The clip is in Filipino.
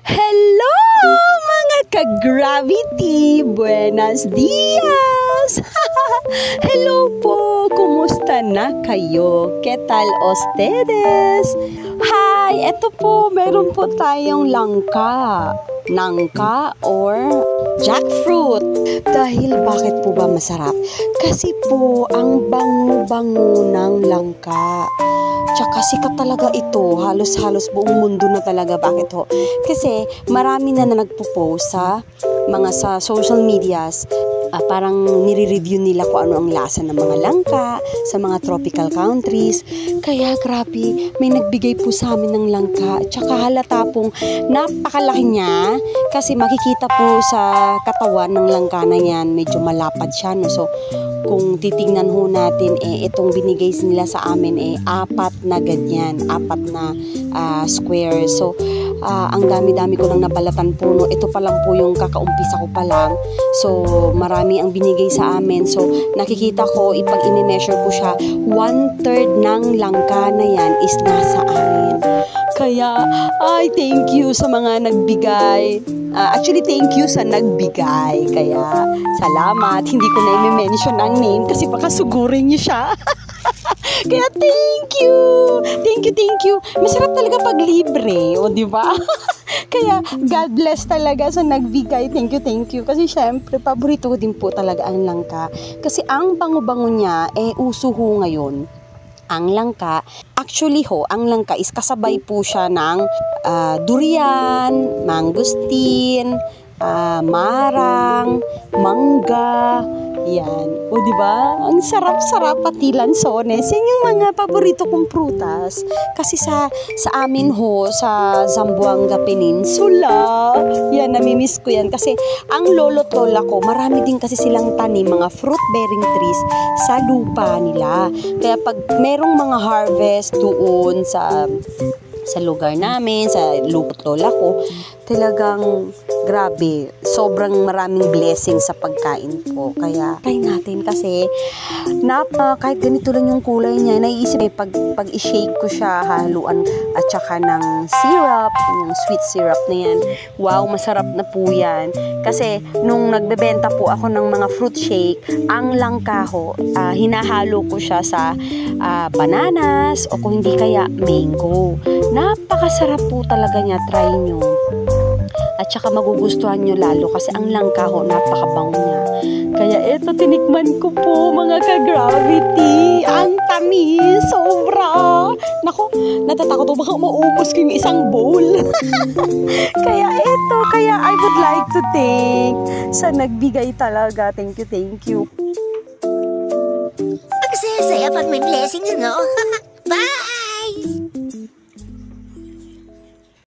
Hello mga ka-gravity! Buenos dias! Hello po! Kumusta na kayo? ¿Qué tal ustedes? Hi! Eto po, meron po tayong langka. Nangka or jackfruit. Dahil bakit po ba masarap? Kasi po, ang bango-bango ng langka. Tsaka sikat talaga ito. Halos-halos buong mundo na talaga. Bakit ho? Kasi marami na nagpo-post sa social medias. Parang nire-review nila kung ano ang lasa ng mga langka sa mga tropical countries. Kaya grabe, may nagbigay po sa amin ng langka. Tsaka halata pong napakalaki niya. Kasi makikita po sa katawan ng langka na yan, medyo malapad siya. No? So, kung titingnan ho natin, itong binigay nila sa amin, 4 na ganyan, 4 na square. So, ang dami-dami ko lang nabalatan po, no? Ito pa lang po yung kakaumpisa ko pa lang. So, marami ang binigay sa amin. So, nakikita ko, ipag i-measure ko siya, 1/3 ng langka na yan is nasa amin. Kaya, thank you sa mga nagbigay. Actually, thank you sa nagbigay. Kaya, salamat. Hindi ko na i-mention ang name kasi baka sugurin niyo siya. Kaya, thank you. Thank you. Masarap talaga pag libre. O, di ba? Kaya, God bless talaga sa nagbigay. Thank you. Kasi, syempre, paborito ko din po talaga ang langka. Kasi, ang bango-bango niya, uso ho ngayon. Ang langka, actually ho, ang langka is kasabay po siya ng durian, mangustin, marang, mangga, yan. O diba? Ang sarap-sarap pati lansones. Yan yung mga paborito kong prutas. Kasi sa amin ho, sa Zamboanga Peninsula, yan, namimiss ko yan. Kasi ang lolo't lola ko, marami din kasi silang tanim, mga fruit-bearing trees sa lupa nila. Kaya pag merong mga harvest doon sa lugar namin, sa lupa't lola ko, talagang grabe, sobrang maraming blessing sa pagkain po. Kaya try natin kasi kahit ganito lang yung kulay niya, naiisip pag i-shake ko siya, haluan at saka ng syrup, yung sweet syrup na yan. Wow, masarap na po yan. Kasi nung nagbebenta po ako ng mga fruit shake, ang langka ho, hinahalo ko siya sa bananas o kung hindi kaya mango. Napakasarap po talaga niya, try nyo. At saka magugustuhan nyo lalo kasi ang langka ho, napakabango niya. Kaya eto, tinikman ko po mga ka-gravity. Ang tamis, sobra. Nako, natatakot ko baka maubos ko yung isang bowl. Kaya eto, I would like to thank sa nagbigay talaga. Thank you. Ang saya-saya pag may blessings, no?